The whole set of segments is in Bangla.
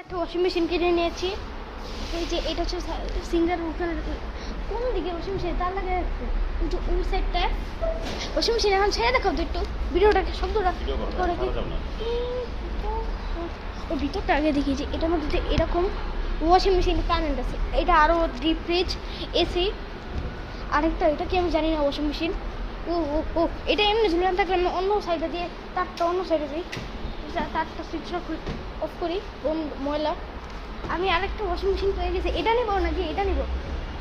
একটা ওয়াশিং মেশিন কিনে নিয়েছি। এই যে এটা হচ্ছে সিঙ্গার ওখানে কোন দিকে ওয়াশিং মেশিন তার লাগে কিন্তু ওই সাইডটায় ওয়াশিং মেশিন এখন ছেড়ে দেখাও তো একটু ভিডিওটাকে শব্দটা করে কি ওই ভিতরটা আগে দেখি যে এটার মধ্যে যে এরকম ওয়াশিং মেশিন কারেন্ট আছে, এটা আরও ডিপ ফ্রিজ এসি, আরেকটা এটা কি আমি জানি না ওয়াশিং মেশিন। ও ও ও এটা এমনি ঝুলান থাকলে আমি অন্য সাইডে দিয়ে তারটা অন্য সাইডে দিই, তারটা সুইচ অফ করি ময়লা। আমি আরেকটা ওয়াশিং মেশিন পেয়ে গেছি, এটা নিবো নাকি এটা নিবো?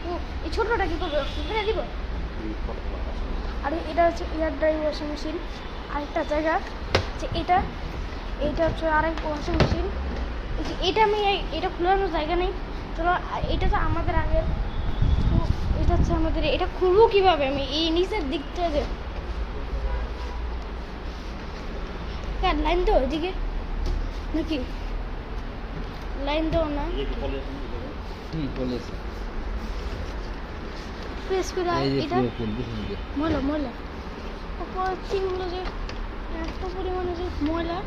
ও এই ছোটোটা কী করবো, ফেলে দিব? আর এটা হচ্ছে এয়ার ড্রাই ওয়াশিং মেশিন। আরেকটা জায়গা যে এটা হচ্ছে আরেক ওয়াশিং মেশিন। এটা আমি এটা খোলানোর জায়গা নেই, চলো এটা তো আমাদের আগের, এটা হচ্ছে আমাদের, এটা খুলবো কীভাবে আমি এই নিচের দিকটা যে লাইন দেবো এদিকে নাকি লাইন দেবো না? প্রেস করে এটা ময়লা ময়লা উপর চিনগুলো যে এত পরিমাণে যে ময়লা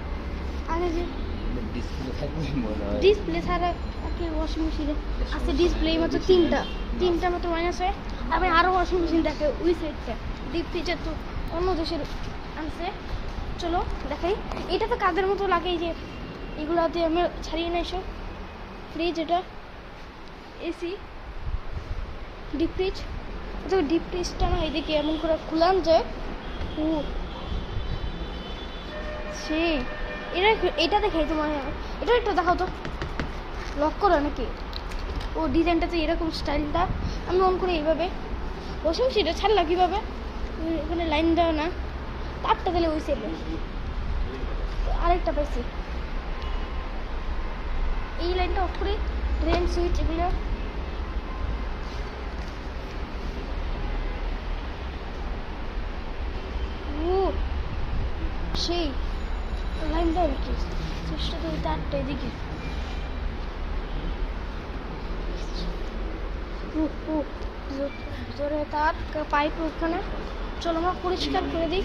আগে যে ডিসপ্লে ছাড়া কি ওয়াশিং মেশিনে আছে ডিসপ্লে মাত্র তিনটা মতো মাইনাস হয়। আমি আরও ওয়াশিং মেশিন দেখে ওই সাইডটা ডিপ ফ্রিজের তো অন্য দেশের আনছে। চলো দেখাই, এটা তো কাদের মতো লাগে যে এগুলাতে আমি ছাড়িয়ে নাই সব। ফ্রিজ এটা এসি ডিপ ফ্রিজ, তো ডিপ ফ্রিজটা না এদিকে এমন করে খুলান যায়। ও সে এটা দেখাই তোমার, এটা একটু দেখাও তো, লক করো নাকি? ও ডিজাইনটা তো এরকম স্টাইলটা আমি অন করে এইভাবে ওয়াশিং মেশিনটা ছাড়লাম কীভাবে? এখানে লাইন দেওয়া না, তারটা দিলে ওই সাইডে আরেকটা পাইছি, এই লাইনটা অফ করে ড্রেন সুইচ এগুলো সেই লাইন দেওয়া কি চেষ্টা করি তারটা এদিকে ভিতরে তার পাইপ ওখানে। চলো আমরা পরিষ্কার করে দিই।